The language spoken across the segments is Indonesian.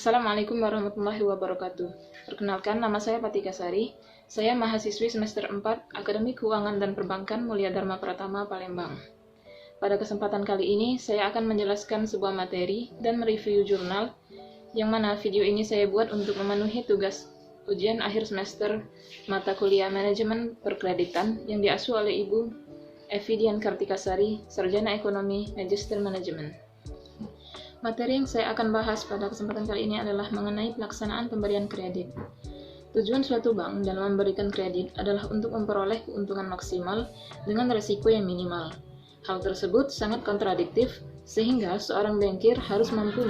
Assalamualaikum warahmatullahi wabarakatuh. Perkenalkan, nama saya Patika Sari. Saya mahasiswi semester 4 Akademi Keuangan dan Perbankan Mulia Dharma Pratama, Palembang. Pada kesempatan kali ini, saya akan menjelaskan sebuah materi dan mereview jurnal, yang mana video ini saya buat untuk memenuhi tugas ujian akhir semester mata kuliah Manajemen Perkreditan yang diasuh oleh Ibu Evi Dian Kartikasari, Sarjana Ekonomi, Magister Manajemen. Materi yang saya akan bahas pada kesempatan kali ini adalah mengenai pelaksanaan pemberian kredit. Tujuan suatu bank dalam memberikan kredit adalah untuk memperoleh keuntungan maksimal dengan risiko yang minimal. Hal tersebut sangat kontradiktif, sehingga seorang bankir harus mampu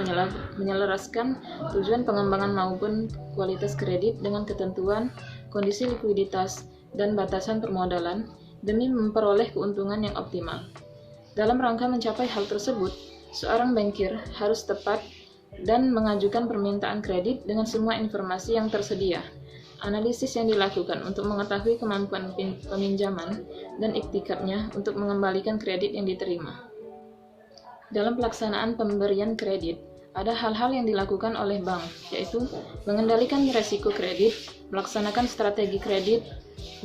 menyelaraskan tujuan pengembangan maupun kualitas kredit dengan ketentuan, kondisi likuiditas, dan batasan permodalan demi memperoleh keuntungan yang optimal. Dalam rangka mencapai hal tersebut, seorang bankir harus tepat dan mengajukan permintaan kredit dengan semua informasi yang tersedia, analisis yang dilakukan untuk mengetahui kemampuan peminjaman, dan iktikadnya untuk mengembalikan kredit yang diterima. Dalam pelaksanaan pemberian kredit, ada hal-hal yang dilakukan oleh bank, yaitu mengendalikan risiko kredit, melaksanakan strategi kredit,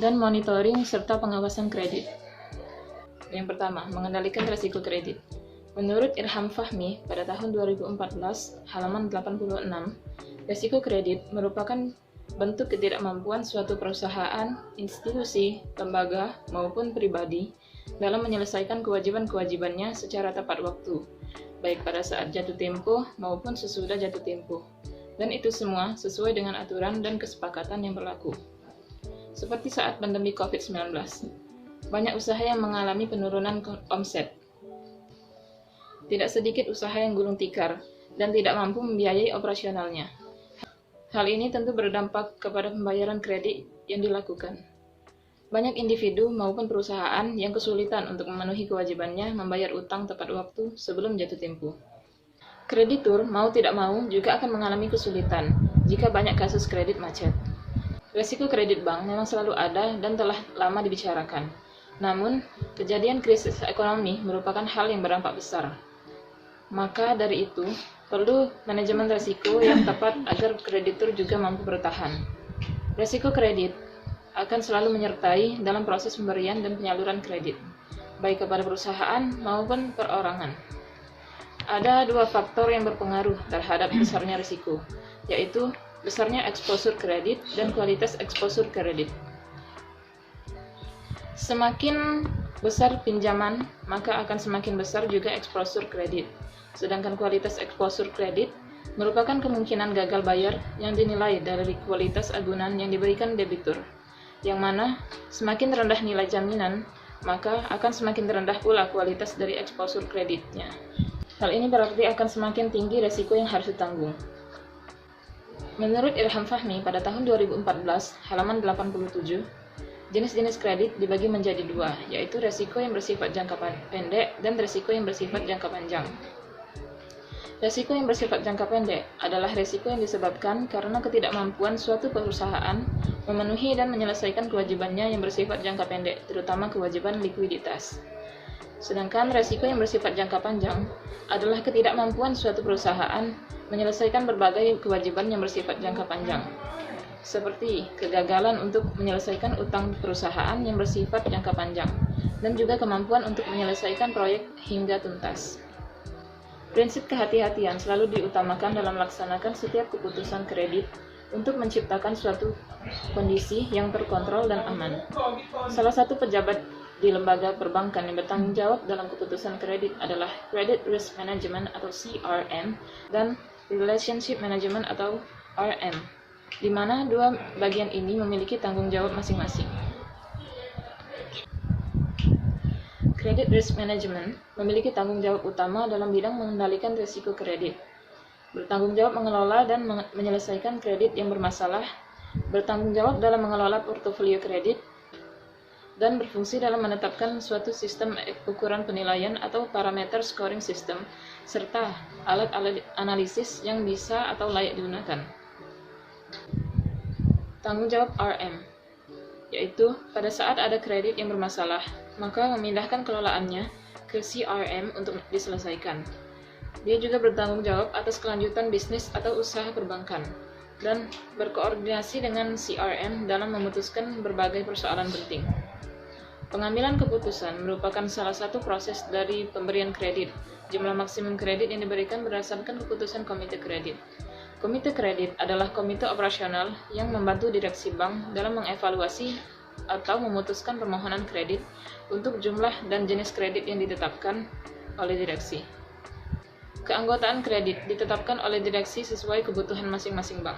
dan monitoring serta pengawasan kredit. Yang pertama, mengendalikan risiko kredit. Menurut Irham Fahmi pada tahun 2014, halaman 86, risiko kredit merupakan bentuk ketidakmampuan suatu perusahaan, institusi, lembaga, maupun pribadi dalam menyelesaikan kewajiban-kewajibannya secara tepat waktu, baik pada saat jatuh tempo maupun sesudah jatuh tempo, dan itu semua sesuai dengan aturan dan kesepakatan yang berlaku. Seperti saat pandemi COVID-19, banyak usaha yang mengalami penurunan omset. Tidak sedikit usaha yang gulung tikar dan tidak mampu membiayai operasionalnya. Hal ini tentu berdampak kepada pembayaran kredit yang dilakukan. Banyak individu maupun perusahaan yang kesulitan untuk memenuhi kewajibannya membayar utang tepat waktu sebelum jatuh tempo. Kreditur mau tidak mau juga akan mengalami kesulitan jika banyak kasus kredit macet. Risiko kredit bank memang selalu ada dan telah lama dibicarakan. Namun, kejadian krisis ekonomi merupakan hal yang berdampak besar. Maka dari itu, perlu manajemen risiko yang tepat agar kreditur juga mampu bertahan. Risiko kredit akan selalu menyertai dalam proses pemberian dan penyaluran kredit, baik kepada perusahaan maupun perorangan. Ada dua faktor yang berpengaruh terhadap besarnya risiko, yaitu besarnya eksposur kredit dan kualitas eksposur kredit. Semakin besar pinjaman, maka akan semakin besar juga eksposur kredit. Sedangkan kualitas eksposur kredit merupakan kemungkinan gagal bayar yang dinilai dari kualitas agunan yang diberikan debitur, yang mana semakin rendah nilai jaminan, maka akan semakin rendah pula kualitas dari eksposur kreditnya. Hal ini berarti akan semakin tinggi risiko yang harus ditanggung. Menurut Irham Fahmi pada tahun 2014, halaman 87, jenis-jenis kredit dibagi menjadi dua, yaitu risiko yang bersifat jangka pendek dan risiko yang bersifat jangka panjang. Risiko yang bersifat jangka pendek adalah risiko yang disebabkan karena ketidakmampuan suatu perusahaan memenuhi dan menyelesaikan kewajibannya yang bersifat jangka pendek, terutama kewajiban likuiditas. Sedangkan risiko yang bersifat jangka panjang adalah ketidakmampuan suatu perusahaan menyelesaikan berbagai kewajiban yang bersifat jangka panjang, seperti kegagalan untuk menyelesaikan utang perusahaan yang bersifat jangka panjang, dan juga kemampuan untuk menyelesaikan proyek hingga tuntas. Prinsip kehati-hatian selalu diutamakan dalam melaksanakan setiap keputusan kredit untuk menciptakan suatu kondisi yang terkontrol dan aman. Salah satu pejabat di lembaga perbankan yang bertanggung jawab dalam keputusan kredit adalah Credit Risk Management atau CRM dan Relationship Management atau RM, di mana dua bagian ini memiliki tanggung jawab masing-masing. Credit Risk Management memiliki tanggung jawab utama dalam bidang mengendalikan risiko kredit, bertanggung jawab mengelola dan menyelesaikan kredit yang bermasalah, bertanggung jawab dalam mengelola portofolio kredit, dan berfungsi dalam menetapkan suatu sistem ukuran penilaian atau parameter scoring system, serta alat-alat analisis yang bisa atau layak digunakan. Tanggung jawab RM, yaitu pada saat ada kredit yang bermasalah, maka memindahkan kelolaannya ke CRM untuk diselesaikan. Dia juga bertanggung jawab atas kelanjutan bisnis atau usaha perbankan dan berkoordinasi dengan CRM dalam memutuskan berbagai persoalan penting. Pengambilan keputusan merupakan salah satu proses dari pemberian kredit. Jumlah maksimum kredit yang diberikan berdasarkan keputusan komite kredit. Komite kredit adalah komite operasional yang membantu direksi bank dalam mengevaluasi atau memutuskan permohonan kredit untuk jumlah dan jenis kredit yang ditetapkan oleh direksi. Keanggotaan kredit ditetapkan oleh direksi sesuai kebutuhan masing-masing bank.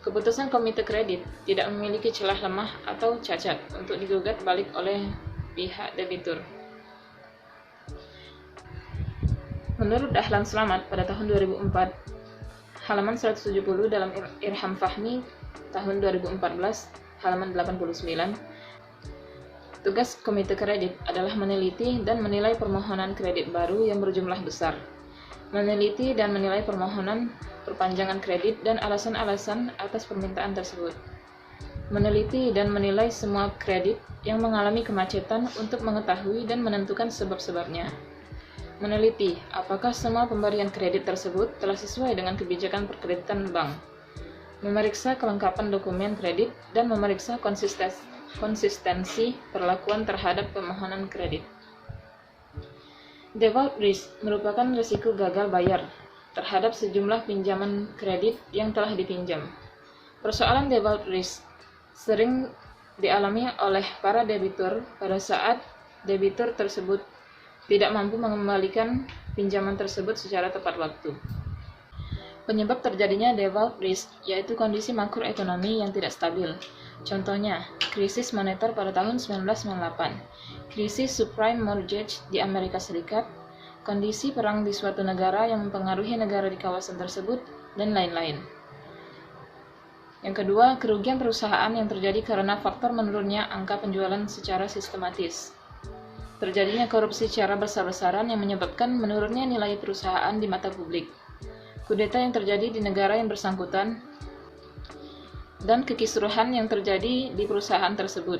Keputusan komite kredit tidak memiliki celah lemah atau cacat untuk digugat balik oleh pihak debitur. Menurut Dahlan Slamet pada tahun 2004, halaman 170 dalam Irham Fahmi tahun 2014, halaman 89, tugas komite kredit adalah meneliti dan menilai permohonan kredit baru yang berjumlah besar. Meneliti dan menilai permohonan perpanjangan kredit dan alasan-alasan atas permintaan tersebut. Meneliti dan menilai semua kredit yang mengalami kemacetan untuk mengetahui dan menentukan sebab-sebabnya. Meneliti apakah semua pemberian kredit tersebut telah sesuai dengan kebijakan perkreditan bank. Memeriksa kelengkapan dokumen kredit dan memeriksa konsistensi perlakuan terhadap permohonan kredit. Default risk merupakan risiko gagal bayar terhadap sejumlah pinjaman kredit yang telah dipinjam. Persoalan default risk sering dialami oleh para debitur pada saat debitur tersebut tidak mampu mengembalikan pinjaman tersebut secara tepat waktu. Penyebab terjadinya default risk yaitu kondisi makroekonomi yang tidak stabil. Contohnya, krisis moneter pada tahun 1998, krisis subprime mortgage di Amerika Serikat, kondisi perang di suatu negara yang mempengaruhi negara di kawasan tersebut, dan lain-lain. Yang kedua, kerugian perusahaan yang terjadi karena faktor menurunnya angka penjualan secara sistematis. Terjadinya korupsi secara besar-besaran yang menyebabkan menurunnya nilai perusahaan di mata publik. Kudeta yang terjadi di negara yang bersangkutan dan kekisruhan yang terjadi di perusahaan tersebut,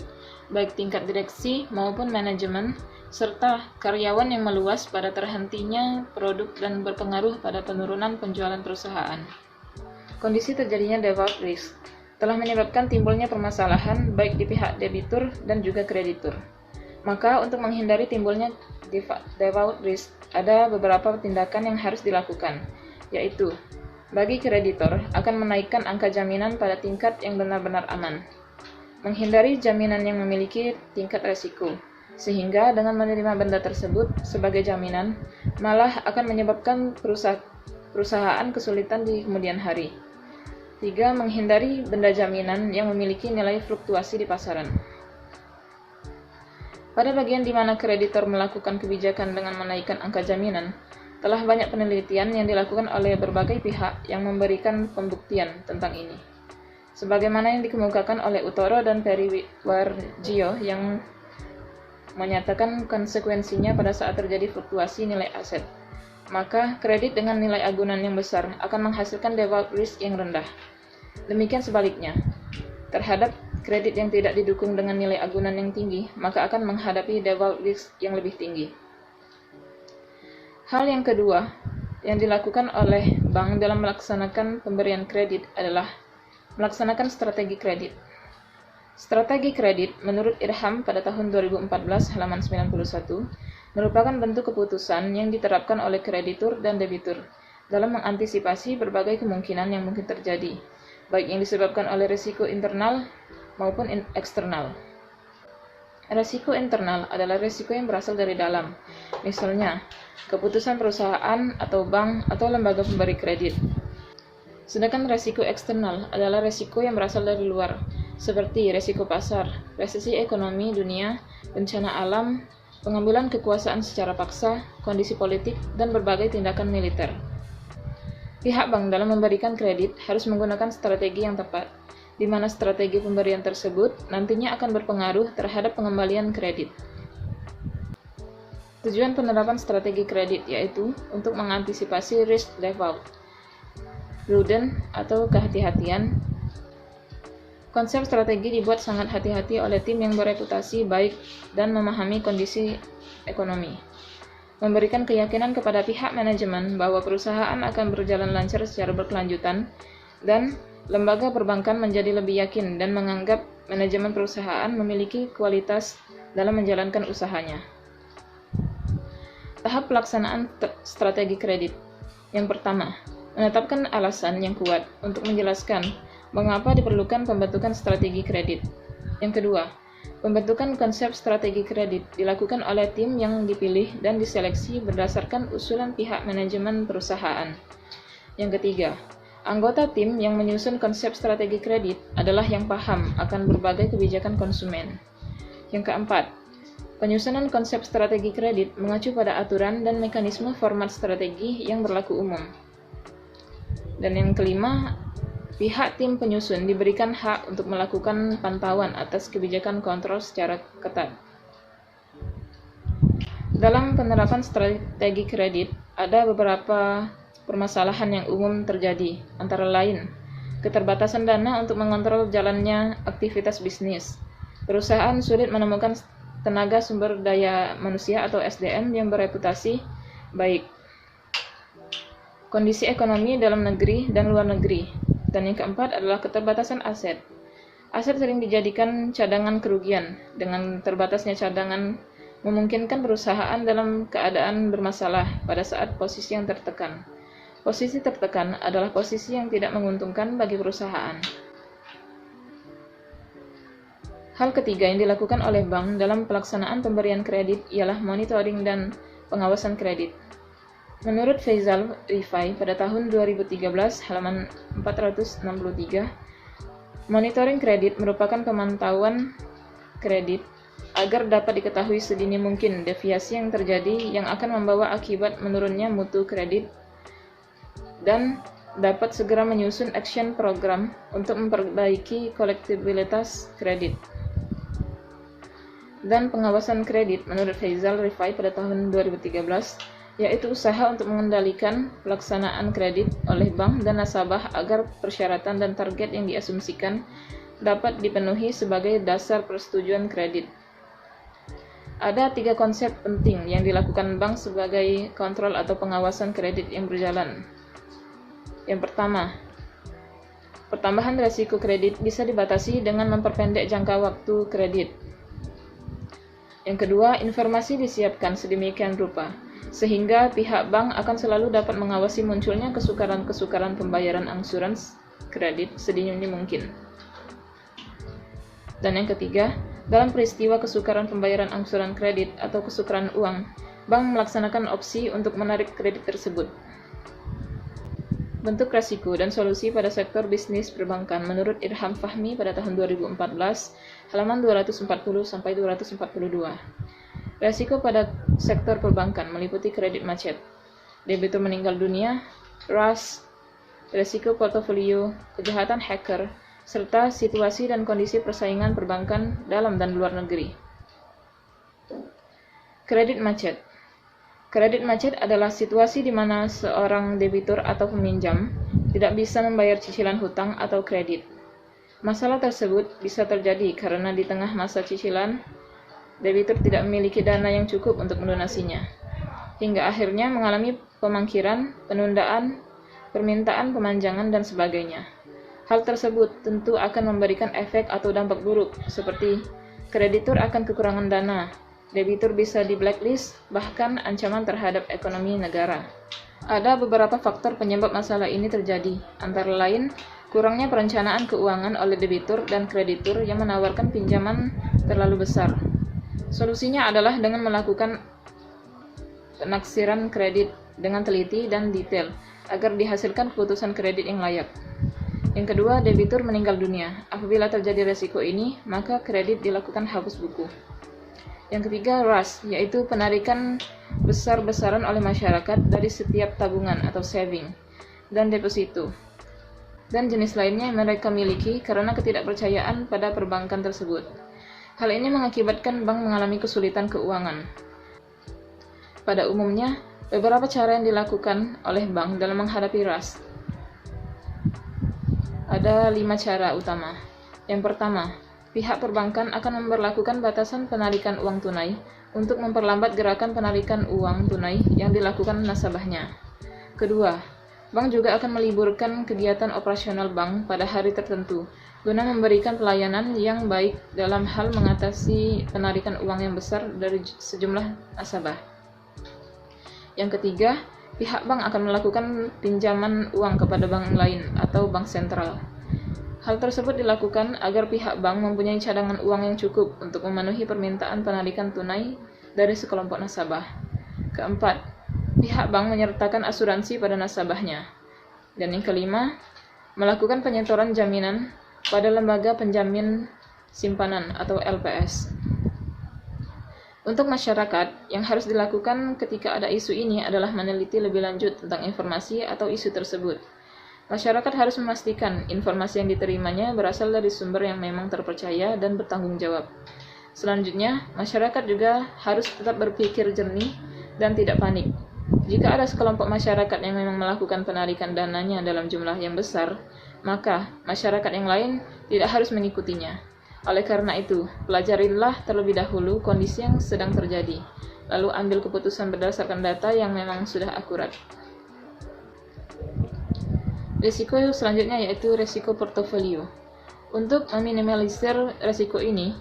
baik tingkat direksi maupun manajemen, serta karyawan yang meluas pada terhentinya produk dan berpengaruh pada penurunan penjualan perusahaan. Kondisi terjadinya default risk telah menyebabkan timbulnya permasalahan baik di pihak debitur dan juga kreditur. Maka untuk menghindari timbulnya default risk, ada beberapa tindakan yang harus dilakukan, yaitu bagi kreditor akan menaikkan angka jaminan pada tingkat yang benar-benar aman. Menghindari jaminan yang memiliki tingkat resiko, sehingga dengan menerima benda tersebut sebagai jaminan, malah akan menyebabkan perusahaan kesulitan di kemudian hari. 3. Menghindari benda jaminan yang memiliki nilai fluktuasi di pasaran. Pada bagian di mana kreditor melakukan kebijakan dengan menaikkan angka jaminan, telah banyak penelitian yang dilakukan oleh berbagai pihak yang memberikan pembuktian tentang ini. Sebagaimana yang dikemukakan oleh Utoro dan Periwarjio yang menyatakan konsekuensinya pada saat terjadi fluktuasi nilai aset, maka kredit dengan nilai agunan yang besar akan menghasilkan default risk yang rendah. Demikian sebaliknya, terhadap kredit yang tidak didukung dengan nilai agunan yang tinggi, maka akan menghadapi default risk yang lebih tinggi. Hal yang kedua yang dilakukan oleh bank dalam melaksanakan pemberian kredit adalah melaksanakan strategi kredit. Strategi kredit menurut Irham pada tahun 2014 halaman 91 merupakan bentuk keputusan yang diterapkan oleh kreditur dan debitur dalam mengantisipasi berbagai kemungkinan yang mungkin terjadi, baik yang disebabkan oleh risiko internal maupun eksternal. Risiko internal adalah risiko yang berasal dari dalam, misalnya keputusan perusahaan atau bank atau lembaga pemberi kredit. Sedangkan risiko eksternal adalah risiko yang berasal dari luar, seperti risiko pasar, resesi ekonomi dunia, bencana alam, pengambilan kekuasaan secara paksa, kondisi politik, dan berbagai tindakan militer. Pihak bank dalam memberikan kredit harus menggunakan strategi yang tepat, di mana strategi pemberian tersebut nantinya akan berpengaruh terhadap pengembalian kredit. Tujuan penerapan strategi kredit yaitu untuk mengantisipasi risk default, prudent atau kehati-hatian. Konsep strategi dibuat sangat hati-hati oleh tim yang bereputasi baik dan memahami kondisi ekonomi. memberikan keyakinan kepada pihak manajemen bahwa perusahaan akan berjalan lancar secara berkelanjutan, dan lembaga perbankan menjadi lebih yakin dan menganggap manajemen perusahaan memiliki kualitas dalam menjalankan usahanya. Tahap pelaksanaan strategi kredit. Yang pertama, menetapkan alasan yang kuat untuk menjelaskan mengapa diperlukan pembentukan strategi kredit. Yang kedua, pembentukan konsep strategi kredit dilakukan oleh tim yang dipilih dan diseleksi berdasarkan usulan pihak manajemen perusahaan. Yang ketiga, anggota tim yang menyusun konsep strategi kredit adalah yang paham akan berbagai kebijakan konsumen. Yang keempat, penyusunan konsep strategi kredit mengacu pada aturan dan mekanisme format strategi yang berlaku umum. Dan yang kelima, pihak tim penyusun diberikan hak untuk melakukan pantauan atas kebijakan kontrol secara ketat. Dalam penerapan strategi kredit, ada beberapa permasalahan yang umum terjadi, antara lain, keterbatasan dana untuk mengontrol jalannya aktivitas bisnis. Perusahaan sulit menemukan tenaga sumber daya manusia atau SDM yang bereputasi baik. Kondisi ekonomi dalam negeri dan luar negeri. Dan yang keempat adalah keterbatasan aset. Aset sering dijadikan cadangan kerugian. Dengan terbatasnya cadangan memungkinkan perusahaan dalam keadaan bermasalah pada saat posisi yang tertekan. Posisi tertekan adalah posisi yang tidak menguntungkan bagi perusahaan. Hal ketiga yang dilakukan oleh bank dalam pelaksanaan pemberian kredit ialah monitoring dan pengawasan kredit. Menurut Faisal Rifai pada tahun 2013 halaman 463, monitoring kredit merupakan pemantauan kredit agar dapat diketahui sedini mungkin deviasi yang terjadi yang akan membawa akibat menurunnya mutu kredit dan dapat segera menyusun action program untuk memperbaiki kolektabilitas kredit. Dan pengawasan kredit menurut Faisal Rifai pada tahun 2013 yaitu usaha untuk mengendalikan pelaksanaan kredit oleh bank dan nasabah agar persyaratan dan target yang diasumsikan dapat dipenuhi sebagai dasar persetujuan kredit. Ada 3 konsep penting yang dilakukan bank sebagai kontrol atau pengawasan kredit yang berjalan. Yang pertama, pertambahan risiko kredit bisa dibatasi dengan memperpendek jangka waktu kredit. Yang kedua, informasi disiapkan sedemikian rupa sehingga pihak bank akan selalu dapat mengawasi munculnya kesukaran-kesukaran pembayaran angsuran kredit sedini mungkin. Dan yang ketiga, dalam peristiwa kesukaran pembayaran angsuran kredit atau kesukaran uang, bank melaksanakan opsi untuk menarik kredit tersebut. Bentuk risiko dan solusi pada sektor bisnis perbankan menurut Irham Fahmi pada tahun 2014, halaman 240-242. Risiko pada sektor perbankan meliputi kredit macet, debitur meninggal dunia, RAS, risiko portofolio, kejahatan hacker, serta situasi dan kondisi persaingan perbankan dalam dan luar negeri. Kredit macet. Kredit macet adalah situasi di mana seorang debitur atau peminjam tidak bisa membayar cicilan hutang atau kredit. Masalah tersebut bisa terjadi karena di tengah masa cicilan, debitur tidak memiliki dana yang cukup untuk melunasinya, hingga akhirnya mengalami pemangkiran, penundaan, permintaan pemanjangan, dan sebagainya. Hal tersebut tentu akan memberikan efek atau dampak buruk, seperti kreditur akan kekurangan dana, debitur bisa di blacklist, bahkan ancaman terhadap ekonomi negara. Ada beberapa faktor penyebab masalah ini terjadi, antara lain kurangnya perencanaan keuangan oleh debitur dan kreditur yang menawarkan pinjaman terlalu besar. Solusinya adalah dengan melakukan penaksiran kredit dengan teliti dan detail agar dihasilkan keputusan kredit yang layak. Yang kedua, debitur meninggal dunia. Apabila terjadi resiko ini, maka kredit dilakukan hapus buku. Yang ketiga, RAS, yaitu penarikan besar-besaran oleh masyarakat dari setiap tabungan atau saving dan deposito, dan jenis lainnya yang mereka miliki karena ketidakpercayaan pada perbankan tersebut. Hal ini mengakibatkan bank mengalami kesulitan keuangan. Pada umumnya, beberapa cara yang dilakukan oleh bank dalam menghadapi RAS. Ada 5 cara utama. Yang pertama, pihak perbankan akan memberlakukan batasan penarikan uang tunai untuk memperlambat gerakan penarikan uang tunai yang dilakukan nasabahnya. Kedua, bank juga akan meliburkan kegiatan operasional bank pada hari tertentu guna memberikan pelayanan yang baik dalam hal mengatasi penarikan uang yang besar dari sejumlah nasabah. Yang ketiga, pihak bank akan melakukan pinjaman uang kepada bank lain atau bank sentral. Hal tersebut dilakukan agar pihak bank mempunyai cadangan uang yang cukup untuk memenuhi permintaan penarikan tunai dari sekelompok nasabah. Keempat, pihak bank menyertakan asuransi pada nasabahnya. Dan yang kelima, melakukan penyetoran jaminan pada lembaga penjamin simpanan atau LPS. Untuk masyarakat, yang harus dilakukan ketika ada isu ini adalah meneliti lebih lanjut tentang informasi atau isu tersebut. Masyarakat harus memastikan informasi yang diterimanya berasal dari sumber yang memang terpercaya dan bertanggung jawab. Selanjutnya, masyarakat juga harus tetap berpikir jernih dan tidak panik. Jika ada sekelompok masyarakat yang memang melakukan penarikan dananya dalam jumlah yang besar, maka masyarakat yang lain tidak harus mengikutinya. Oleh karena itu, pelajarilah terlebih dahulu kondisi yang sedang terjadi, lalu ambil keputusan berdasarkan data yang memang sudah akurat. Risiko selanjutnya yaitu risiko portofolio. Untuk meminimalisir risiko ini,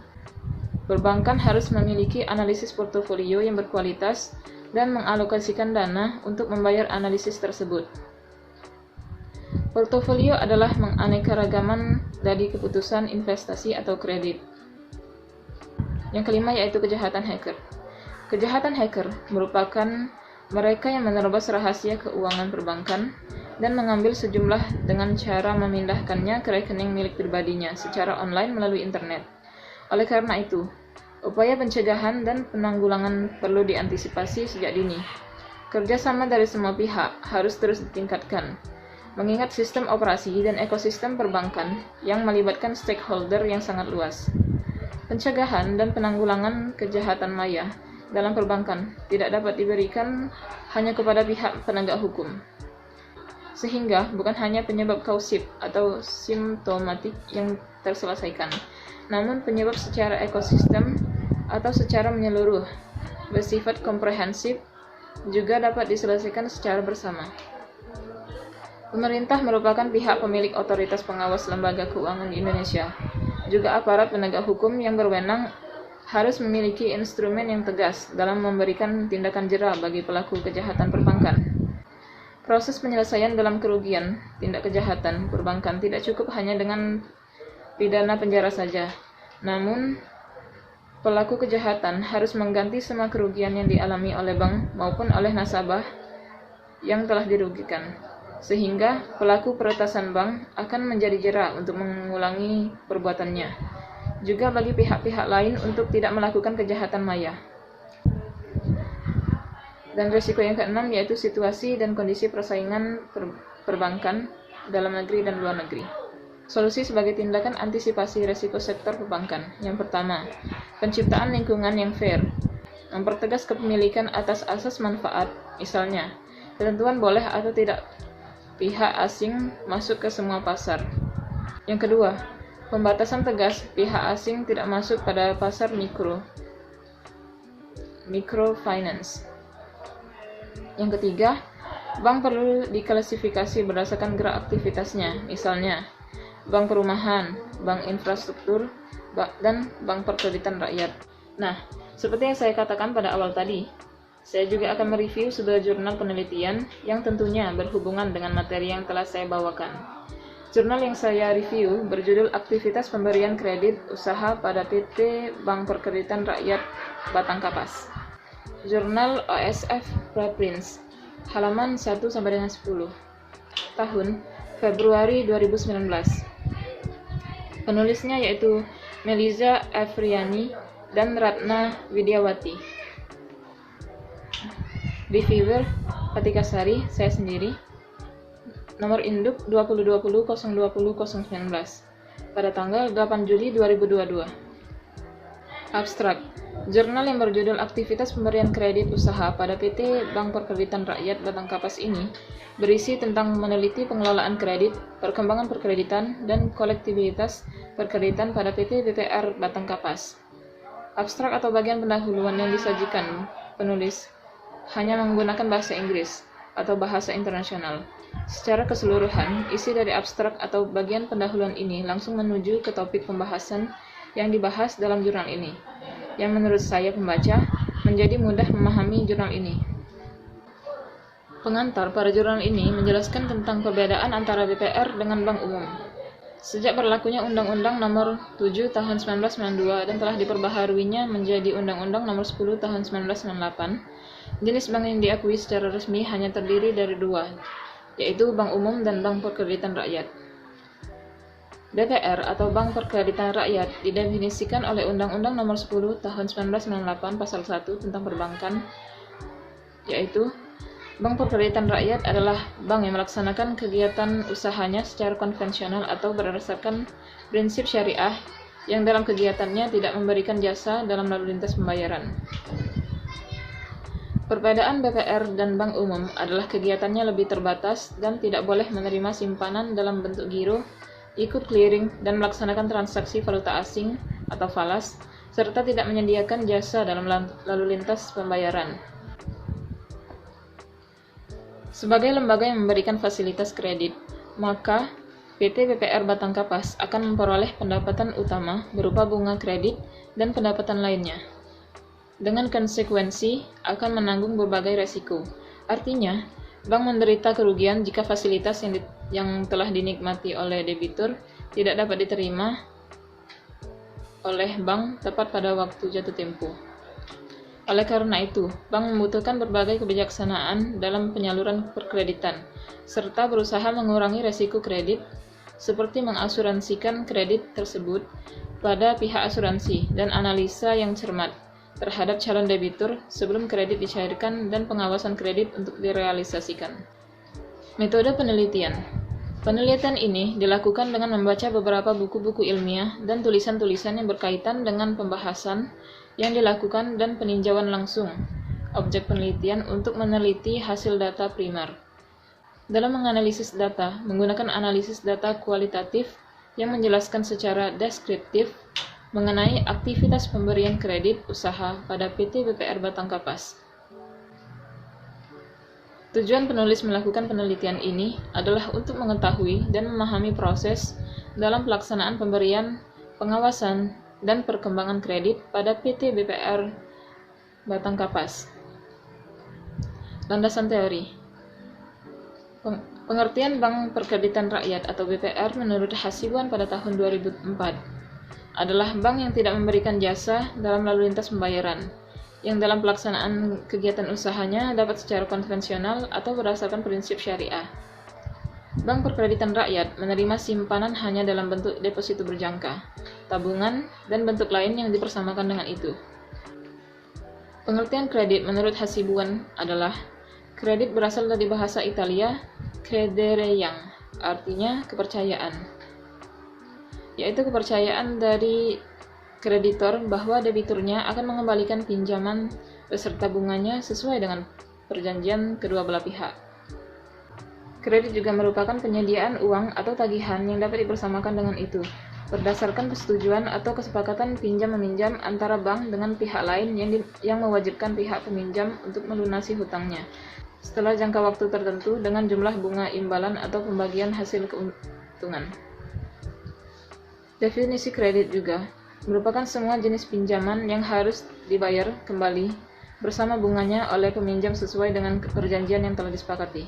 perbankan harus memiliki analisis portofolio yang berkualitas dan mengalokasikan dana untuk membayar analisis tersebut. Portofolio adalah menganekaragaman dari keputusan investasi atau kredit. Yang kelima yaitu kejahatan hacker. Kejahatan hacker merupakan mereka yang menerobos rahasia keuangan perbankan dan mengambil sejumlah dengan cara memindahkannya ke rekening milik pribadinya secara online melalui internet. Oleh karena itu, upaya pencegahan dan penanggulangan perlu diantisipasi sejak dini. Kerjasama dari semua pihak harus terus ditingkatkan, mengingat sistem operasi dan ekosistem perbankan yang melibatkan stakeholder yang sangat luas. Pencegahan dan penanggulangan kejahatan maya dalam perbankan tidak dapat diberikan hanya kepada pihak penegak hukum, sehingga bukan hanya penyebab kausif atau simptomatik yang terselesaikan, namun penyebab secara ekosistem atau secara menyeluruh, bersifat komprehensif, juga dapat diselesaikan secara bersama. Pemerintah merupakan pihak pemilik otoritas pengawas lembaga keuangan di Indonesia. Juga aparat penegak hukum yang berwenang harus memiliki instrumen yang tegas dalam memberikan tindakan jera bagi pelaku kejahatan perbankan. Proses penyelesaian dalam kerugian tindak kejahatan perbankan tidak cukup hanya dengan pidana penjara saja. Namun, pelaku kejahatan harus mengganti semua kerugian yang dialami oleh bank maupun oleh nasabah yang telah dirugikan, sehingga pelaku peretasan bank akan menjadi jera untuk mengulangi perbuatannya. Juga bagi pihak-pihak lain untuk tidak melakukan kejahatan maya. Dan risiko yang keenam yaitu situasi dan kondisi persaingan perbankan dalam negeri dan luar negeri. Solusi sebagai tindakan antisipasi risiko sektor perbankan. Yang pertama, penciptaan lingkungan yang fair. Mempertegas kepemilikan atas asas manfaat, misalnya, ketentuan boleh atau tidak pihak asing masuk ke semua pasar. Yang kedua, pembatasan tegas pihak asing tidak masuk pada pasar microfinance. Yang ketiga, bank perlu diklasifikasi berdasarkan gerak aktivitasnya, misalnya bank perumahan, bank infrastruktur, dan bank perkreditan rakyat. Nah, seperti yang saya katakan pada awal tadi, saya juga akan mereview sebuah jurnal penelitian yang tentunya berhubungan dengan materi yang telah saya bawakan. Jurnal yang saya review berjudul Aktivitas Pemberian Kredit Usaha pada PT Bank Perkreditan Rakyat Batang Kapas. Jurnal OSF Preprints, halaman 1-10, tahun Februari 2019. Penulisnya yaitu Meliza Afriani dan Ratna Widiawati. Reviewer Patikasari, saya sendiri. Nomor induk 2020-020-019 pada tanggal 8 Juli 2022. Abstrak. Jurnal yang berjudul Aktivitas Pemberian Kredit Usaha pada PT Bank Perkreditan Rakyat Batangkapas ini berisi tentang meneliti pengelolaan kredit, perkembangan perkreditan, dan kolektibilitas perkreditan pada PT BPR Batangkapas. Abstrak atau bagian pendahuluan yang disajikan penulis hanya menggunakan bahasa Inggris atau bahasa internasional. Secara keseluruhan, isi dari abstrak atau bagian pendahuluan ini langsung menuju ke topik pembahasan yang dibahas dalam jurnal ini, yang menurut saya pembaca menjadi mudah memahami jurnal ini. Pengantar pada jurnal ini menjelaskan tentang perbedaan antara BPR dengan Bank Umum. Sejak berlakunya Undang-Undang Nomor 7 Tahun 1992 dan telah diperbaharuinya menjadi Undang-Undang Nomor 10 Tahun 1998, jenis bank yang diakui secara resmi hanya terdiri dari dua, yaitu Bank Umum dan Bank Perkreditan Rakyat. BPR atau Bank Perkreditan Rakyat didefinisikan oleh Undang-Undang Nomor 10 Tahun 1998 Pasal 1 tentang perbankan, yaitu Bank Perkreditan Rakyat adalah bank yang melaksanakan kegiatan usahanya secara konvensional atau berdasarkan prinsip syariah yang dalam kegiatannya tidak memberikan jasa dalam lalu lintas pembayaran. Perbedaan BPR dan Bank Umum adalah kegiatannya lebih terbatas dan tidak boleh menerima simpanan dalam bentuk giro, ikut clearing, dan melaksanakan transaksi valuta asing atau falas, serta tidak menyediakan jasa dalam lalu lintas pembayaran. Sebagai lembaga yang memberikan fasilitas kredit, maka PT BPR Batangkapas akan memperoleh pendapatan utama berupa bunga kredit dan pendapatan lainnya. Dengan konsekuensi, akan menanggung berbagai resiko. Artinya, bank menderita kerugian jika fasilitas yang telah dinikmati oleh debitur tidak dapat diterima oleh bank tepat pada waktu jatuh tempo. Oleh karena itu, bank membutuhkan berbagai kebijaksanaan dalam penyaluran perkreditan, serta berusaha mengurangi resiko kredit, seperti mengasuransikan kredit tersebut pada pihak asuransi dan analisa yang cermat terhadap calon debitur sebelum kredit dicairkan dan pengawasan kredit untuk direalisasikan. Metode penelitian. Penelitian ini dilakukan dengan membaca beberapa buku-buku ilmiah dan tulisan-tulisan yang berkaitan dengan pembahasan yang dilakukan dan peninjauan langsung objek penelitian untuk meneliti hasil data primer. Dalam menganalisis data, menggunakan analisis data kualitatif yang menjelaskan secara deskriptif mengenai aktivitas pemberian kredit usaha pada PT BPR Batangkapas. Tujuan penulis melakukan penelitian ini adalah untuk mengetahui dan memahami proses dalam pelaksanaan pemberian, pengawasan, dan perkembangan kredit pada PT BPR Batangkapas. Landasan teori. Pengertian Bank Perkreditan Rakyat atau BPR menurut Hasibuan pada tahun 2004 adalah bank yang tidak memberikan jasa dalam lalu lintas pembayaran, yang dalam pelaksanaan kegiatan usahanya dapat secara konvensional atau berdasarkan prinsip syariah. Bank Perkreditan Rakyat menerima simpanan hanya dalam bentuk deposito berjangka, tabungan, dan bentuk lain yang dipersamakan dengan itu. Pengertian kredit menurut Hasibuan adalah kredit berasal dari bahasa Italia credere yang artinya kepercayaan, yaitu kepercayaan dari kreditor bahwa debiturnya akan mengembalikan pinjaman beserta bunganya sesuai dengan perjanjian kedua belah pihak. Kredit juga merupakan penyediaan uang atau tagihan yang dapat dipersamakan dengan itu, berdasarkan persetujuan atau kesepakatan pinjam-meminjam antara bank dengan pihak lain yang mewajibkan pihak peminjam untuk melunasi hutangnya setelah jangka waktu tertentu dengan jumlah bunga imbalan atau pembagian hasil keuntungan. Definisi kredit juga merupakan semua jenis pinjaman yang harus dibayar kembali bersama bunganya oleh peminjam sesuai dengan perjanjian yang telah disepakati.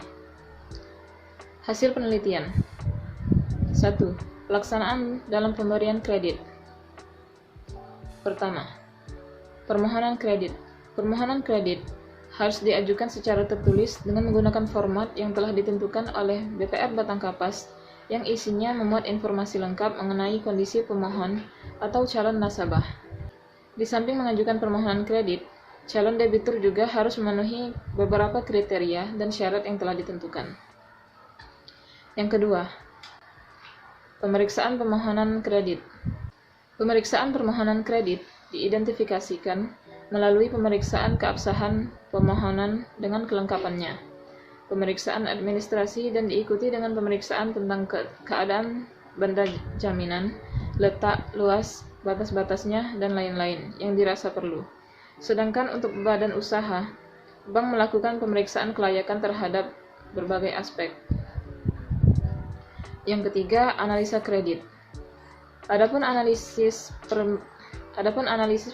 Hasil penelitian. 1. Pelaksanaan dalam pemberian kredit. Pertama, permohonan kredit. Permohonan kredit harus diajukan secara tertulis dengan menggunakan format yang telah ditentukan oleh BPR Batangkapas yang isinya memuat informasi lengkap mengenai kondisi pemohon atau calon nasabah. Di samping mengajukan permohonan kredit, calon debitur juga harus memenuhi beberapa kriteria dan syarat yang telah ditentukan. Yang kedua, pemeriksaan permohonan kredit. Pemeriksaan permohonan kredit diidentifikasikan melalui pemeriksaan keabsahan pemohonan dengan kelengkapannya, pemeriksaan administrasi, dan diikuti dengan pemeriksaan tentang keadaan benda jaminan, letak, luas, batas-batasnya, dan lain-lain yang dirasa perlu. Sedangkan untuk badan usaha, bank melakukan pemeriksaan kelayakan terhadap berbagai aspek. Yang ketiga, analisa kredit. Adapun analisis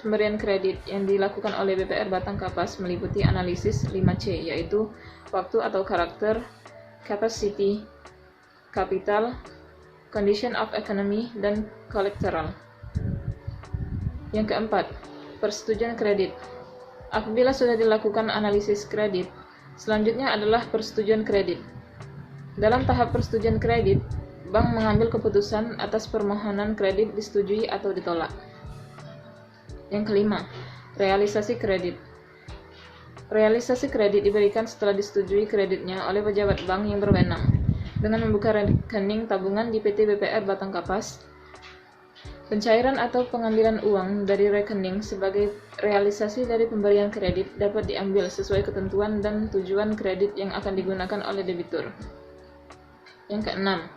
pemberian kredit yang dilakukan oleh BPR Batangkapas meliputi analisis 5C, yaitu waktu atau karakter, capacity, capital, condition of economy, dan collateral. Yang keempat, persetujuan kredit. Apabila sudah dilakukan analisis kredit, selanjutnya adalah persetujuan kredit. Dalam tahap persetujuan kredit, bank mengambil keputusan atas permohonan kredit disetujui atau ditolak. Yang kelima, realisasi kredit. Realisasi kredit diberikan setelah disetujui kreditnya oleh pejabat bank yang berwenang dengan membuka rekening tabungan di PT BPR Batangkapas. Pencairan atau pengambilan uang dari rekening sebagai realisasi dari pemberian kredit dapat diambil sesuai ketentuan dan tujuan kredit yang akan digunakan oleh debitur. Yang keenam,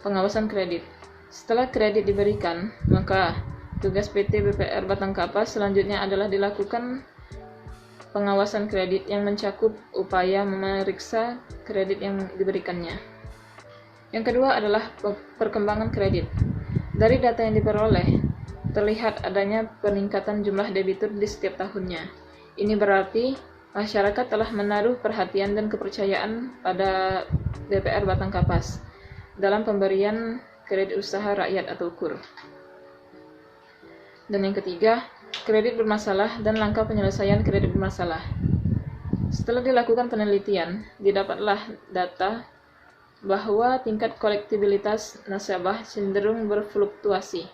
pengawasan kredit. Setelah kredit diberikan, maka tugas PT BPR Batangkapas selanjutnya adalah dilakukan pengawasan kredit yang mencakup upaya memeriksa kredit yang diberikannya. Yang kedua adalah perkembangan kredit. Dari data yang diperoleh, terlihat adanya peningkatan jumlah debitur di setiap tahunnya. Ini berarti masyarakat telah menaruh perhatian dan kepercayaan pada BPR Batangkapas dalam pemberian kredit usaha rakyat atau KUR. Dan yang ketiga, kredit bermasalah dan langkah penyelesaian kredit bermasalah. Setelah dilakukan penelitian, didapatlah data bahwa tingkat kolektibilitas nasabah cenderung berfluktuasi.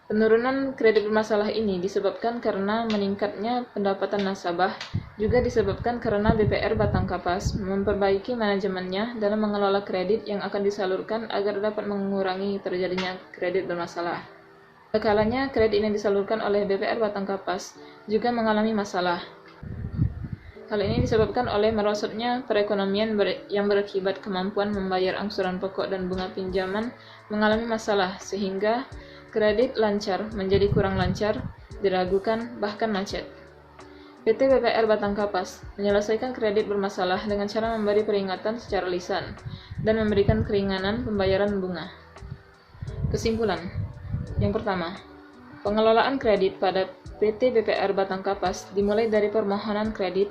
Penurunan kredit bermasalah ini disebabkan karena meningkatnya pendapatan nasabah, juga disebabkan karena BPR Batangkapas memperbaiki manajemennya dalam mengelola kredit yang akan disalurkan agar dapat mengurangi terjadinya kredit bermasalah. Kalanya kredit yang disalurkan oleh BPR Batangkapas juga mengalami masalah. Hal ini disebabkan oleh merosotnya perekonomian yang berakibat kemampuan membayar angsuran pokok dan bunga pinjaman mengalami masalah, sehingga kredit lancar menjadi kurang lancar, diragukan, bahkan macet. PT BPR Batangkapas menyelesaikan kredit bermasalah dengan cara memberi peringatan secara lisan dan memberikan keringanan pembayaran bunga. Kesimpulan. Yang pertama, pengelolaan kredit pada PT BPR Batangkapas dimulai dari permohonan kredit,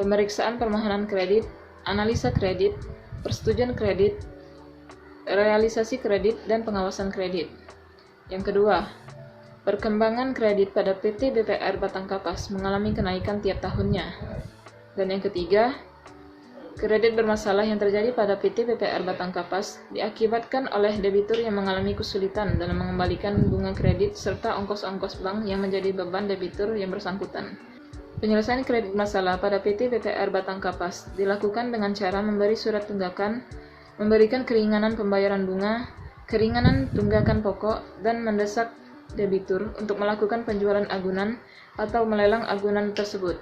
pemeriksaan permohonan kredit, analisa kredit, persetujuan kredit, realisasi kredit, dan pengawasan kredit. Yang kedua, perkembangan kredit pada PT BPR Batangkapas mengalami kenaikan tiap tahunnya. Dan yang ketiga, kredit bermasalah yang terjadi pada PT BPR Batangkapas diakibatkan oleh debitur yang mengalami kesulitan dalam mengembalikan bunga kredit serta ongkos-ongkos bank yang menjadi beban debitur yang bersangkutan. Penyelesaian kredit masalah pada PT BPR Batangkapas dilakukan dengan cara memberi surat tunggakan, memberikan keringanan pembayaran bunga, keringanan tunggakan pokok, dan mendesak debitur untuk melakukan penjualan agunan atau melelang agunan tersebut.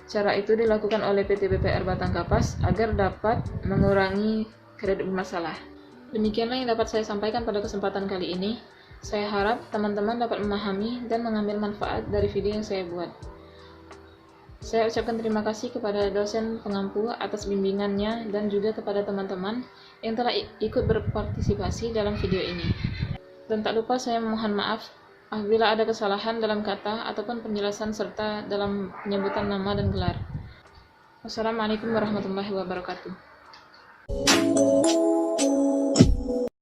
Cara itu dilakukan oleh PT BPR Batangkapas agar dapat mengurangi kredit bermasalah. Demikianlah yang dapat saya sampaikan pada kesempatan kali ini. Saya harap teman-teman dapat memahami dan mengambil manfaat dari video yang saya buat. Saya ucapkan terima kasih kepada dosen pengampu atas bimbingannya dan juga kepada teman-teman yang telah ikut berpartisipasi dalam video ini. Dan tak lupa saya memohon maaf apabila ada kesalahan dalam kata ataupun penjelasan serta dalam penyebutan nama dan gelar. Wassalamualaikum warahmatullahi wabarakatuh.